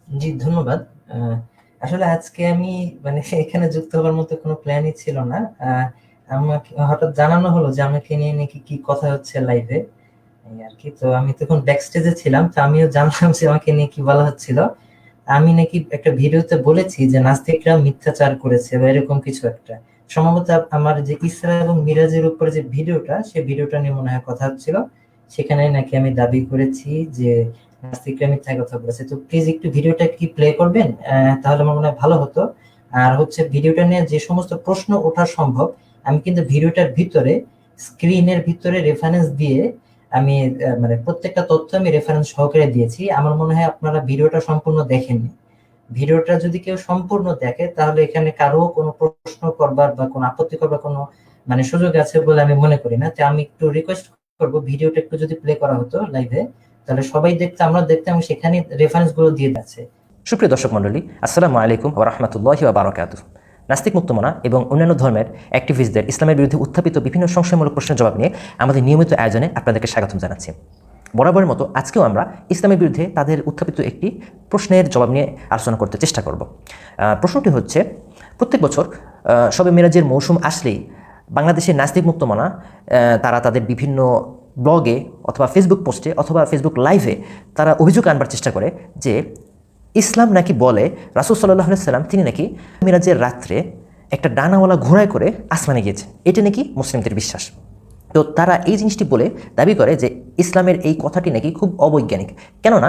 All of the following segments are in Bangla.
জি, ধন্যবাদ। আহ, আসলে আজকে আমি মানে এখানে যুক্ত হবার মতো কোনো প্ল্যানই ছিল না। আমাকে হঠাৎ জানানো হলো যে আমাকে নিয়ে নাকি কি কথা হচ্ছে লাইভে, এই আর কি। তো আমি তখন ব্যাক স্টেজে ছিলাম, তো আমিও জানলাম যে আমাকে নিয়ে কি বলা হচ্ছিল। আমি নাকি একটা ভিডিওতে বলেছি যে নাস্তিকরা মিথ্যাচার করেছে বা এরকম কিছু একটা। সম্ভবত আমার যে ইসরা এবং মিরাজের উপরে যে ভিডিওটা, সেই ভিডিওটা নিয়ে মনে হয় কথা হচ্ছিল। সেখানে নাকি আমি দাবি করেছি যে নাস্তিকরা মিথ্যা কথা বলেছে। তো প্লিজ একটু ভিডিওটা কি প্লে করবেন? তাহলে আমার মনে হয় ভালো হতো। আর হচ্ছে ভিডিওটা নিয়ে যে সমস্ত প্রশ্ন ওঠা সম্ভব, আমি কিন্তু ভিডিওটার ভিতরে, স্ক্রিনের ভিতরে রেফারেন্স দিয়ে আমি মানে প্রত্যেকটা তথ্য আমি রেফারেন্স সহকারে দিয়েছি। আমার মনে হয় আপনারা ভিডিওটা সম্পূর্ণ দেখেননি। ভিডিওটা যদি কেউ সম্পূর্ণ দেখে তাহলে এখানে কারো কোনো প্রশ্ন করবার বা কোনো আপত্তি করবার কোনো মানে সুযোগ আছে বলে আমি মনে করি না। তো আমি একটু রিকোয়েস্ট করবো ভিডিওটা একটু যদি প্লে করা হতো লাইভে, তাহলে সবাই দেখতে, আমরা দেখতে, আমি সেখানে রেফারেন্স গুলো দিয়ে যাচ্ছে। সুপ্রিয় দর্শক মণ্ডলী, আসসালামু আলাইকুম ওয়া রাহমাতুল্লাহি ওয়া বারাকাতুহু। নাস্তিক মুক্তমনা এবং অন্যান্য ধর্মের অ্যাক্টিভিস্টদের ইসলামের বিরুদ্ধে উত্থাপিত বিভিন্ন সংশয়মূলক প্রশ্নের জবাব নিয়ে আমাদের নিয়মিত আয়োজনে আপনাদেরকে স্বাগতম জানাচ্ছি। বরাবরের মতো আজকেও আমরা ইসলামের বিরুদ্ধে তাদের উত্থাপিত একটি প্রশ্নের জবাব নিয়ে আলোচনা করতে চেষ্টা করব। প্রশ্নটি হচ্ছে, প্রত্যেক বছর শবে মিরাজের মৌসুম আসলেই বাংলাদেশের নাস্তিক মুক্তমনা তারা তাদের বিভিন্ন ব্লগে অথবা ফেসবুক পোস্টে অথবা ফেসবুক লাইভে তারা অভিযোগ আনবার চেষ্টা করে যে ইসলাম নাকি বলে রাসূল সাল্লাল্লাহু আলাইহি সাল্লাম তিনি নাকি মিরাজের রাত্রে একটা ডানাওয়ালা ঘোড়ায় করে আসমানে গিয়েছে। এটা নাকি মুসলিমদের বিশ্বাস। তো তারা এই জিনিসটি বলে দাবি করে যে ইসলামের এই কথাটি নাকি খুব অবৈজ্ঞানিক। কেননা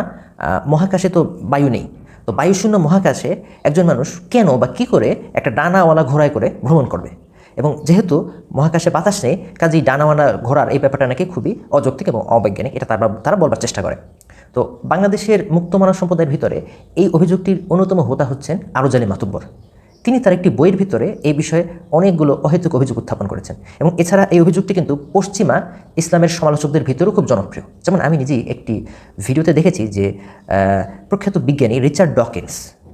মহাকাশে তো বায়ু নেই। তো বায়ুশূন্য মহাকাশে একজন মানুষ কেন বা কী করে একটা ডানাওয়ালা ঘোড়ায় করে ভ্রমণ করবে? এবং যেহেতু মহাকাশে বাতাস নেই, কাজেই ডানাওয়ালা ঘোড়ার এই ব্যাপারটা নাকি খুবই অযৌক্তিক এবং অবৈজ্ঞানিক, এটা তারা বলবার চেষ্টা করে। তো বাংলাদেশের মুক্ত মানব সম্প্রদায়ের ভিতরে এই অভিযোগটির অন্যতম হোতা হচ্ছেন আরুজালি মাতুব্বর। তিনি তার একটি বইয়ের ভিতরে এই বিষয়ে অনেকগুলো অহেতুক অভিযোগ উত্থাপন করেছেন এবং এছাড়া এই অভিযোগটি কিন্তু পশ্চিমা ইসলামের সমালোচকদের ভিতরেও খুব জনপ্রিয়। যেমন আমি নিজেই একটি ভিডিওতে দেখেছি যে প্রখ্যাত বিজ্ঞানী রিচার্ড ডকিন্স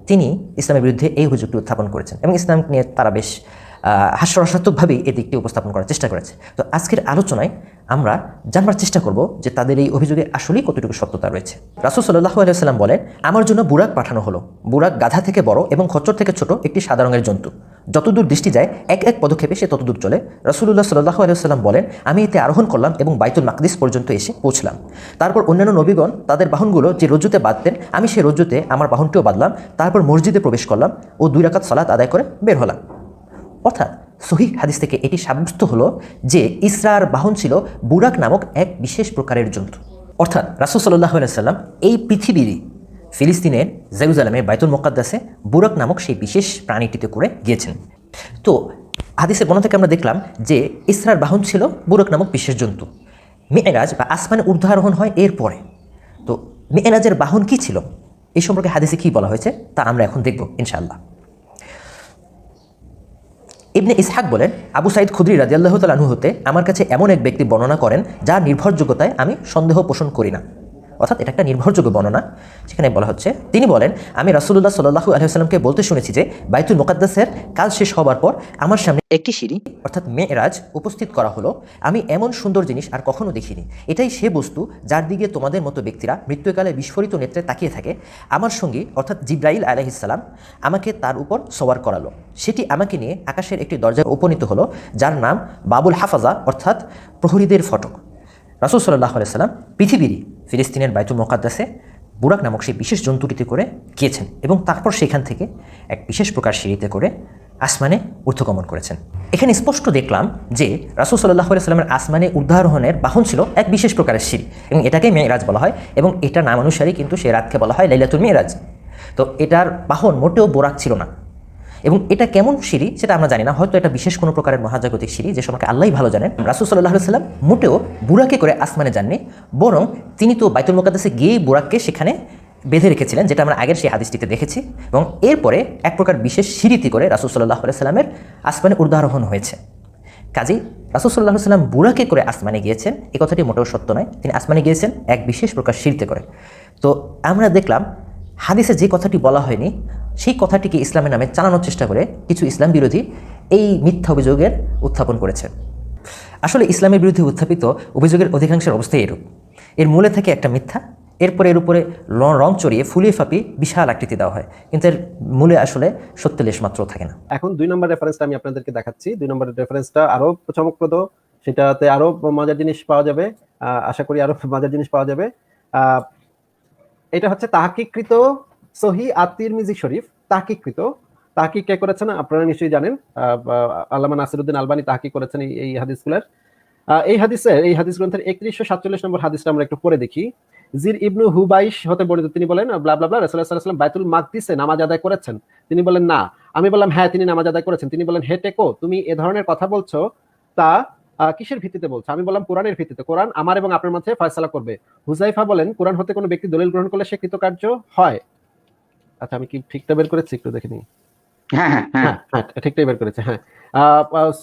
তিনি ইসলামের বিরুদ্ধে এই অভিযোগটি উত্থাপন করেছেন এবং ইসলাম নিয়ে তারা বেশ হাস্যরসাত্মকভাবেই এই দিকটি উপস্থাপন করার চেষ্টা করেছে। তো আজকের আলোচনায় আমরা জানবার চেষ্টা করব যে তাদের এই অভিযোগে আসলেই কতটুকু সত্যতা রয়েছে। রাসূল সাল্লাল্লাহু আলাইহি ওয়াসাল্লাম বলেন, আমার জন্য বুরাক পাঠানো হলো। বুরাক গাধা থেকে বড় এবং খচ্চর থেকে ছোট একটি সাদা রঙের জন্তু। যতদূর দৃষ্টি যায় এক এক পদক্ষেপে সে ততদূর চলে। রাসূলুল্লাহ সাল্লাল্লাহু আলাইহি ওয়াসাল্লাম বলেন, আমি এতে আরোহণ করলাম এবং বাইতুল মাকদিস পর্যন্ত এসে পৌঁছলাম। তারপর অন্যান্য নবীগণ তাদের বাহনগুলো যে রজ্জুতে বাঁধতেন, আমি সেই রজ্জুতে আমার বাহনটিও বাঁধলাম। তারপর মসজিদে প্রবেশ করলাম ও 2 রাকাত সালাত আদায় করে বের হলাম। অর্থাৎ সহিহ হাদিস থেকে এটি সাব্যস্ত হলো যে ইসরার বাহন ছিল বুরাক নামক এক বিশেষ প্রকারের জন্তু। অর্থাৎ রাসূল সাল্লাল্লাহু আলাইহি ওয়াসাল্লাম এই পৃথিবীরই ফিলিস্তিনের জেরুজালেমে বাইতুল মুকাদ্দাসে বুরাক নামক সেই বিশেষ প্রাণীটিতে করে গিয়েছেন। তো হাদিসের বর্ণনা থেকে আমরা দেখলাম যে ইসরার বাহন ছিল বুরাক নামক বিশেষ জন্তু। মেরাজ বা আসমানে ঊর্ধ্বারোহণ হয় এরপরে। তো মেরাজের বাহন কি ছিল এই সম্পর্কে হাদিসে কী বলা হয়েছে তা আমরা এখন দেখব ইনশাআল্লাহ। ইবনে ইসহাক বলেন, আবু সাঈদ খুদরি রাদিয়াল্লাহু তাআলা আনহু হতে আমার কাছে এমন এক ব্যক্তি বর্ণনা করেন যার নির্ভরযোগ্যতায় আমি সন্দেহ পোষণ করি না। অর্থাৎ এটা একটা নির্ভরযোগ্য বর্ণনা। সেখানে বলা হচ্ছে, তিনি বলেন, আমি রাসূলুল্লাহ সাল্লাল্লাহু আলাইহি ওয়াসাল্লামকে বলতে শুনেছি যে বাইতুল মুকাদ্দাসের কাজ শেষ হবার পর আমার সামনে একটি সিঁড়ি অর্থাৎ মেরাজ উপস্থিত করা হলো। আমি এমন সুন্দর জিনিস আর কখনো দেখিনি। এটাই সে বস্তু যার দিকে তোমাদের মতো ব্যক্তিরা মৃত্যুকালে বিস্ফোরিত নেত্রে তাকিয়ে থাকে। আমার সঙ্গী অর্থাৎ জিব্রাইল আলাইহিস সালাম আমাকে তার উপর সওয়ার করালো। সেটি আমাকে নিয়ে আকাশের একটি দরজায় উপনীত হলো যার নাম বাবুল হাফাজা অর্থাৎ প্রহরীদের ফটক। রাসূল সাল্লাল্লাহু আলাইহি ওয়াসাল্লাম পৃথিবীরই ফিলিস্তিনের বাইতুল মুকাদ্দাসে বুরাক নামক সেই বিশেষ জন্তুটিতে করে গিয়েছেন এবং তারপর সেখান থেকে এক বিশেষ প্রকার সিঁড়িতে করে আসমানে ঊর্ধ্বগমন করেছেন। এখানে স্পষ্ট দেখলাম যে রাসূল সাল্লাল্লাহু আলাইহি ওয়াসাল্লামের আসমানে ঊর্ধ্বারোহণের বাহন ছিল এক বিশেষ প্রকারের সিঁড়ি এবং এটাকে মেরাজ বলা হয় এবং এটার নাম অনুসারেই কিন্তু সেই রাতকে বলা হয় লাইলাতুল মেরাজ। তো এটার বাহন মোটেও বোরাক ছিল না এবং এটা কেমন সিঁড়ি সেটা আমরা জানি না। হয়তো এটা বিশেষ কোনো প্রকারের মহাজাগতিক সিঁড়ি যে সম্পর্কে আল্লাহই ভালো জানেন। রাসূল সাল্লাল্লাহু আলাইহি ওয়াসাল্লাম মোটেও বুরাকে করে আসমানে যাননি, বরং তিনি তো বাইতুল মুকাদ্দাসে গিয়েই বুরাককে সেখানে বেঁধে রেখেছিলেন, যেটা আমরা আগের সেই হাদিসটিতে দেখেছি। এবং এরপরে এক প্রকার বিশেষ সিঁড়িতে করে রাসূল সাল্লাল্লাহু আলাইহি ওয়াসাল্লামের আসমানে ঊর্ধ্বারোহণ হয়েছে। কাজেই রাসূল সাল্লাল্লাহু আলাইহি ওয়াসাল্লাম বুরাকে করে আসমানে গিয়েছেন এই কথাটি মোটেও সত্য নয়। তিনি আসমানে গিয়েছেন এক বিশেষ প্রকার সিঁড়িতে করে। তো আমরা দেখলাম হাদিসে যে কথাটি বলা হয়নি সেই কথাটিকে ইসলামের নামে চালানোর চেষ্টা করে কিছু ইসলাম বিরোধী এই মিথ্যা অভিযোগের উত্থাপন করেছে। আসলে ইসলামের বিরুদ্ধে উত্থাপিত অভিযোগের অধিকাংশের অবস্থাই এরূপ। এর মূলে থাকে একটা মিথ্যা এরপরে এর উপরে রং চড়িয়ে ফুলিয়ে ফাঁপিয়ে বিশাল আকৃতি দেওয়া হয়, কিন্তু এর মূলে আসলে সত্য লেশ মাত্র থাকে না। এখন 2 নম্বর রেফারেন্সটা আমি আপনাদেরকে দেখাচ্ছি। 2 নম্বর রেফারেন্সটা আরো চমকপ্রদ, সেটাতে আরো মজার জিনিস পাওয়া যাবে, আশা করি আরো মজার জিনিস পাওয়া যাবে। এটা হচ্ছে তাহকিককৃত সহি আত-তিরমিজি শরীফ। তাহকিক কে করেছেন আপনারা নিশ্চয়ই জানেন, আল্লামা নাসিরউদ্দিন আলবানী তাহকিক করেছেন এই হাদিসগুলোর। এই হাদিস গ্রন্থের 3147 নম্বর হাদিসটা আমরা একটু পড়ে দেখি। জির ইবনু হুবাইশ হতে বর্ণিত, তিনি বলেন ব্লা ব্লা ব্লা রাসূলুল্লাহ সাল্লাল্লাহু আলাইহি ওয়াসাল্লাম বাইতুল মাকদিসে নামাজ আদায় করেছেন। তিনি বলেন না। আমি বললাম হ্যাঁ, তিনি নামাজ আদায় করেছেন। তিনি বলেন হে টেকো, তুমি এ ধরনের কথা বলছো, তা কিসের ভিত্তিতে বলছো? আমি বললাম কোরআনের ভিত্তিতে, কোরআন আমার এবং আপনার মধ্যে ফয়সালা করবে। হুযায়ফা বলেন কোরআন হতে কোনো ব্যক্তি দলিল গ্রহণ করলে সে কৃতকার্য হয়। আচ্ছা, আমি কি ঠিকটা বের করেছি একটু দেখে নিই। হ্যাঁ, ঠিকটাই বের করেছে। হ্যাঁ,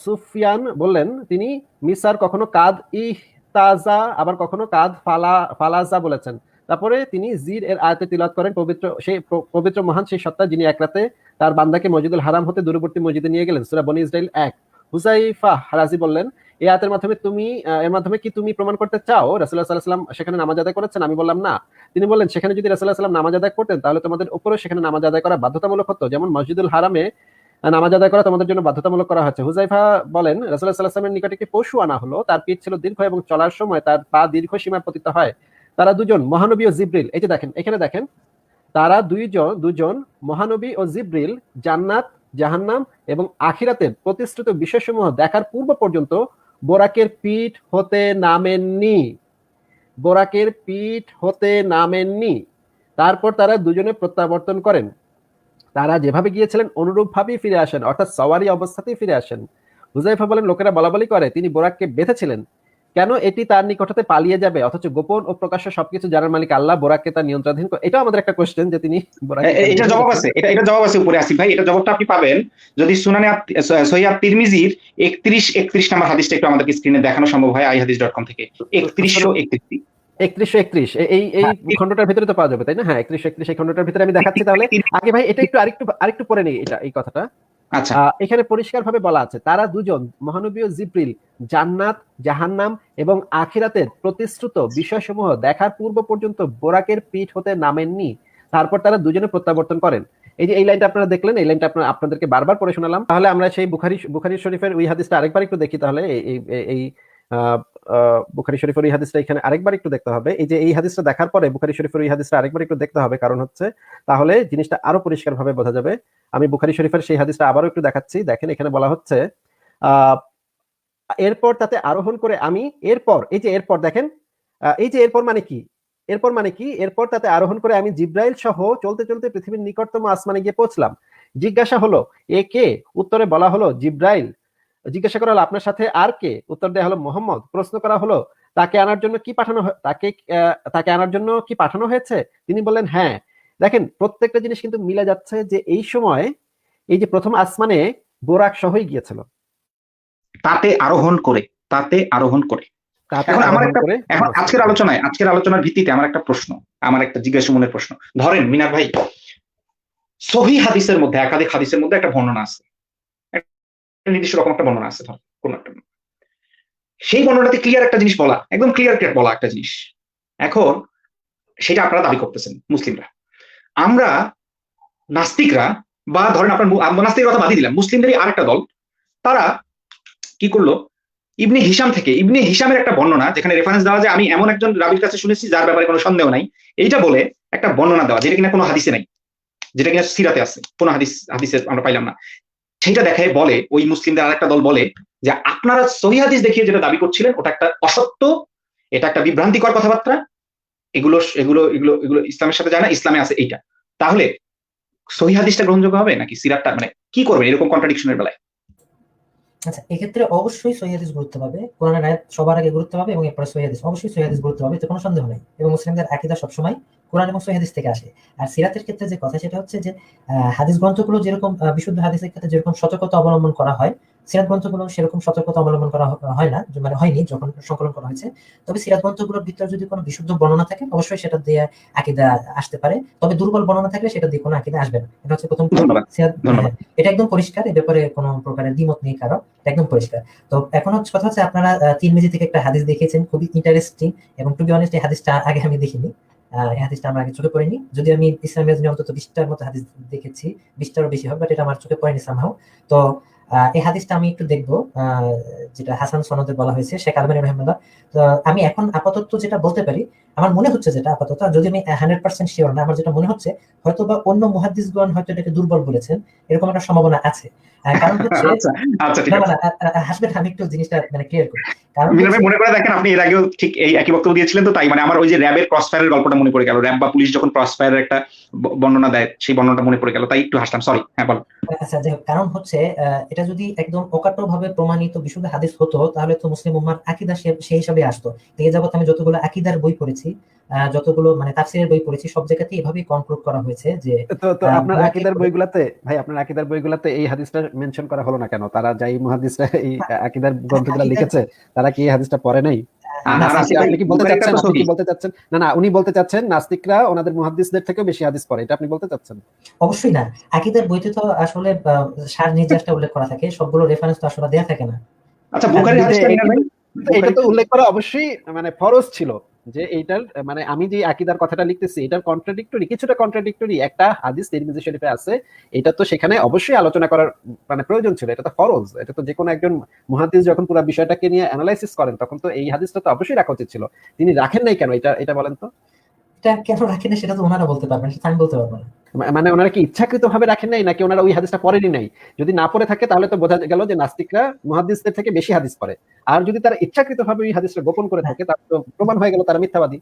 সুফিয়ান বললেন তিনি মিসার কখনো কাদ ইহতাজা আবার কখনো কাদ ফালাজা বলেছেন। তারপরে তিনি জির এর আয়াতে তিলাওয়াত করেন, পবিত্র মহান সেই সত্তা যিনি এক রাতে তার বান্দাকে মসজিদুল হারাম হতে দূরবর্তী মসজিদে নিয়ে গেলেন। সূরা বনী ইসরাইল 1। হুযায়ফা রাজি বললেন এই আয়াতের মাধ্যমে এর মাধ্যমে কি তুমি প্রমাণ করতে চাও রাসূলুল্লাহ সাল্লাল্লাহু আলাইহি ওয়াসাল্লাম সেখানে নামাজ আদায় করেছেন? আমি বললাম না। তিনি বললেন সেখানে যদি রাসূলুল্লাহ সাল্লাল্লাহু আলাইহি ওয়াসাল্লাম নামাজ আদায় করতেন তাহলে তোমাদের উপরেও সেখানে নামাজ আদায় করা বাধ্যতামূলক হতো, যেমন মসজিদুল হারামে নামাজ আদায় করা তোমাদের জন্য বাধ্যতামূলক করা হয়েছে। হুযায়ফা বলেন রাসূলুল্লাহ সাল্লাল্লাহু আলাইহি ওয়াসাল্লামের নিকট একটি পশু আনা হলো, তার পিঠ ছিল দীর্ঘ এবং চলার সময় তার পা দীর্ঘ সীমায় পতিত হয়। তারা দুজন মহানবী ও জিবরিল, এই যে দেখেন এখানে দেখেন, তারা দুজন মহানবী ও জিবরিল জান্নাত, জাহান্নাম এবং আখিরাতের প্রতিশ্রুত বিষয়সমূহ দেখার পূর্ব পর্যন্ত বোরাকের পিঠ হতে নামেননি। তারপর তারা দুজনে প্রত্যাবর্তন করেন। তারা যেভাবে গিয়েছিলেন অনুরূপ ভাবেই ফিরে আসেন, অর্থাৎ সওয়ারি অবস্থাতেই ফিরে আসেন। হুযায়ফা বলেন লোকেরা বলাবলি করে তিনি বোরাককে বেঁধেছিলেন, কেন এটি তার নিকট হতে পালিয়ে যাবে, অথচ গোপন ও প্রকাশ্য সবকিছু জানার মালিক আল্লাহ বোরাককে তার নিয়ন্ত্রণাধীন। এটাও আমাদের একটা কোশ্চেন যে তিনি এটা জবাব আছে, এটা জবাব আছে উপরে আসিফ ভাই, এটা জবাবটা আপনি পাবেন যদি সুনানে সহিহ আত-তিরমিজির 31 নম্বর হাদিসটা একটু আমাদেরকে স্ক্রিনে দেখানো সম্ভব হয় ihadis.com থেকে। 3131 এই খণ্ডটার ভিতরে তো পাওয়া যাবে তাই না? হ্যাঁ, 3131 এই খণ্ডটার ভিতরে আমি দেখাচ্ছি। তাহলে আগে ভাই এটা আরেকটু পরে নেই এই কথাটা। আচ্ছা, এখানে পরিষ্কারভাবে বলা আছে তারা দুজন মহানবী ও জিবরিল জান্নাত, জাহান্নাম এবং আখিরাতের প্রতিশ্রুত বিষয়সমূহ দেখার পূর্ব পর্যন্ত বোরাকের পিঠ হতে নামেননি। তারপর তারা দুজনে প্রত্যাবর্তন করেন। এই লাইনটা আপনারা দেখলেন, এই লাইনটা আপনাদেরকে বারবার পড়ে শোনালাম। তাহলে আমরা সেই বুখারী শরীফের ওই হাদিসটা আরেকবার একটু দেখি। তাহলে এই বুখারী শরীফের এই হাদিসটা এখানে আরেকবার একটু দেখতে হবে। এই হাদিসটা দেখার পরে বুখারী শরীফের এই হাদিসটা আরেকবার একটু দেখতে হবে, কারণ হচ্ছে তাহলে জিনিসটা আরো পরিষ্কারভাবে বোঝা যাবে। আমি বুখারী শরীফের সেই হাদিসটা আবারও একটু দেখাচ্ছি। দেখেন এখানে বলা হচ্ছে এরপর তাতে আরোহণ করে আমি এরপর দেখেন, এরপর মানে কি এরপর তাতে আরোহণ করে আমি জিব্রাইল সহ চলতে চলতে পৃথিবীর নিকটতম আসমানে গিয়ে পৌঁছলাম। জিজ্ঞাসা হলো এ কে? উত্তরে বলা হলো জিব্রাইল। জিজ্ঞাসা করা হলো আপনার সাথে আর কে? উত্তর দেওয়া হলো মোহাম্মদ। প্রশ্ন করা হলো তাকে আনার জন্য কি পাঠানো হয়েছে? তিনি বললেন হ্যাঁ। দেখেন প্রত্যেকটা জিনিস কিন্তু মিলে যাচ্ছে যে এই সময় এই যে প্রথম আসমানে বোরাক সহই গিয়েছিল, তাতে আরোহণ করে। এখন আজকের আলোচনার ভিত্তিতে আমার একটা জিজ্ঞাসা মনের প্রশ্ন। ধরেন মিনার ভাই, সহিহ হাদিসের মধ্যে একাধিক হাদিসের মধ্যে একটা বর্ণনা আছে, নির্দিষ্ট রকম একটা বর্ণনা আছে, ধর কোন একটা সেই বর্ণনাতে ক্লিয়ার একটা জিনিস বলা, একদম ক্লিয়ার বলা একটা জিনিস। এখন সেটা আপনারা দাবি করতেছেন মুসলিমরা, আমরা নাস্তিকরা, বা ধরেন আপনার নাস্তিকের কথা বাদই দিলাম, মুসলিমদেরই আরেকটা দল, তারা কি করলো, ইবনে হিশামের একটা বর্ণনা যেখানে রেফারেন্স দেওয়া যায় আমি এমন একজন রাবীর কাছে শুনেছি যার ব্যাপারে কোনো সন্দেহ নাই, এইটা বলে একটা বর্ণনা দেওয়া যেটা কিনা কোনো হাদিসে নাই, যেটা কিনা সিরাতে আছে, কোনো হাদিসে আমরা পাইলাম না। সেইটা দেখায় বলে ওই মুসলিমদের আরেকটা দল বলে যে আপনারা সহিহ হাদিস দেখিয়ে যেটা দাবি করছিলেন ওটা একটা অসত্য, এটা একটা বিভ্রান্তিকর কথাবার্তা, এগুলো এগুলো এগুলো এগুলো ইসলামের সাথে যায় না, ইসলামে আছে এইটা। তাহলে সহিহ হাদিসটা গ্রহণযোগ্য হবে নাকি সিরাতটা, মানে কি করবে এরকম কন্ট্রাডিকশনের বেলায়? আচ্ছা, এক্ষেত্রে অবশ্যই সহিহ হাদিস গুরুত্ব পাবে, কোরআনের আয়াত সবার আগে গুরুত্ব পাবে এবং এরপরে সহিহ হাদিস, অবশ্যই সহিহ হাদিস গুরুত্ব পাবে, এতে কোনো সন্দেহ নেই। এবং মুসলিমদের আকীদা সবসময় কোরআন এবং সহিহ হাদিস থেকে আসে। আর সিরাতের ক্ষেত্রে যে কথা সেটা হচ্ছে যে হাদিস গ্রন্থগুলো যেরকম বিশুদ্ধ হাদিসের ক্ষেত্রে যেরকম সতর্কতা অবলম্বন করা হয়, সিরাত গ্রন্থগুলো সেরকম সতর্কতা অবলম্বন করা হয় না, মানে হয়নি যখন সংকলন করা হয়েছে। তবে সিরাত গ্রন্থগুলোর ভিতরে যদি কোনো বিশুদ্ধ বর্ণনা থাকে অবশ্যই সেটা দিয়ে আকীদা আসতে পারে, তবে দুর্বল বর্ণনা থাকলে সেটা দিয়ে কোনো আকীদা আসবে না। এটা হচ্ছে প্রথম। এটা একদম পরিষ্কার, এ ব্যাপারে কোনো প্রকারের দ্বিমত নেই কারো, একদম পরিষ্কার। তো এখন কথা হচ্ছে আপনারা তিরমিজি থেকে একটা হাদিস দেখিয়েছেন, খুবই ইন্টারেস্টিং, এবং টু বি অনেস্ট এই হাদিসটা আগে আমি দেখিনি। এই হাদিসটা আমার আগে চোখে পড়েনি, যদি আমি ইসলামী রাজনী অন্তত 20টার মতো হাদিস দেখেছি, 20টারও বেশি হবে, বাট এটা আমার চোখে পড়েনি সামহাও। তো এই হাদিসটা আমি একটু দেখবো, যেটা হাসান সনদে বলা হয়েছে শেখ আলবানী রহমাল্লাহ। তো আমি এখন আপাতত যেটা বলতে পারি, আমার মনে হচ্ছে যেটা আপাতত, যদি আমি 100% শিওর না, আমার যেটা মনে হচ্ছে হয়তো বা অন্য মুহাদ্দিসগণ হয়তো এটাকে দুর্বল বলেছেন, এরকম একটা সম্ভাবনা আছে। কারণ হচ্ছে আচ্ছা আচ্ছা, ঠিক না আছে। না হাসবেন, আমি একটু জিনিসটা মানে ক্লিয়ার করি। কারণ মিনার ভাই হচ্ছে মনে করে দেখেন, আপনি এর আগেও ঠিক এই একই বক্তব্য দিয়েছিলেন, তো তাই মানে আমার ওই যে র্যাবের ক্রসফায়ারের গল্পটা মনে পড়ে গেল। র্যাব বা পুলিশ যখন ক্রসফায়ারের একটা বর্ণনা দেয়, সেই বর্ণনাটা মনে পড়ে গেল, তাই একটু হাসলাম, সরি। হ্যাঁ বল। আচ্ছা যাই হোক, কারণ হচ্ছে এটা যদি একদম অকাট্য ভাবে প্রমাণিত বিশুদ্ধ হাদিস হতো, তাহলে তো মুসলিম উম্মাহর আকীদা সেই হিসাবে আসতো। তো এই যাবত আমি যতগুলো আকীদার বই পড়েছি, যতগুলো মানে তাফসীরের বই পড়েছি, সব জায়গাতে এভাবেই কনক্লুড করা হয়েছে যে তো আপনার গুনাহকে আকীদার বইগুলাতে ভাই, আপনার আকীদার বইগুলাতে এই হাদিসটা মেনশন করা হলো না কেন? তারা যাই মুহাদ্দিসরা এই আকীদার গ্রন্থগুলো আকীদার লিখেছে, তারা কি এই হাদিসটা পড়ে নাই? আর নাস্তিক আসিফ ভাই, আপনি কি বলতে বুখারীটা চাচ্ছেন, তো আপনি কি সহিহ। বলতে চাচ্ছেন, না উনি বলতে চাচ্ছেন নাস্তিকরা ওনাদের মুহাদ্দিসদের থেকেও বেশি হাদিস পড়ে, এটা আপনি বলতে চাচ্ছেন? অবশ্যই না। আকীদার বইতে তো আসলে সার নির্যাসটা উল্লেখ করা থাকে, সবগুলো রেফারেন্স তো আসলে দেয়া থাকে না। আচ্ছা বুখারীর কিন্তু হাদিসটা মিনার ভাই, এটা তো বুখারীটা উল্লেখ করা অবশ্যই মানে ফরজ ছিল, যে এইটার মানে আমি যে আকীদার কথাটা লিখতেছি এটার কন্ট্রাডিক্টরি, কিছুটা কন্ট্রাডিক্টরি একটা হাদিস তিরমিজি শরীফে আছে, এটা তো সেখানে অবশ্যই আলোচনা করার মানে প্রয়োজন ছিল, এটা তো ফরজ। এটা তো যে কোনো একজন মুহাদ্দিস যখন পুরো বিষয়টাকে নিয়ে অ্যানালাইসিস করেন, তখন তো এই হাদিসটা তো অবশ্যই রাখা উচিত ছিল। তিনি রাখেন নাই কেন, এটা বলেন তো? এটা কেন রাখি না সেটা তো ওনারা বলতে পারবেন, সেটা আমি বলতে পারবো না। মানে ওনারা কি ইচ্ছাকৃত ভাবে রাখেন নাই, নাকি ওনারা ওই হাদিসটা পড়েনি নাই? যদি না পড়ে থাকে তাহলে তো বোঝা গেল যে নাস্তিকরা মুহাদ্দিসদের থেকে বেশি হাদিস পড়ে। আর যদি তারা ইচ্ছাকৃত ভাবে ওই হাদিসটা গোপন করে থাকে, তাহলে তো প্রমাণ হয়ে গেল তারা মিথ্যাবাদী।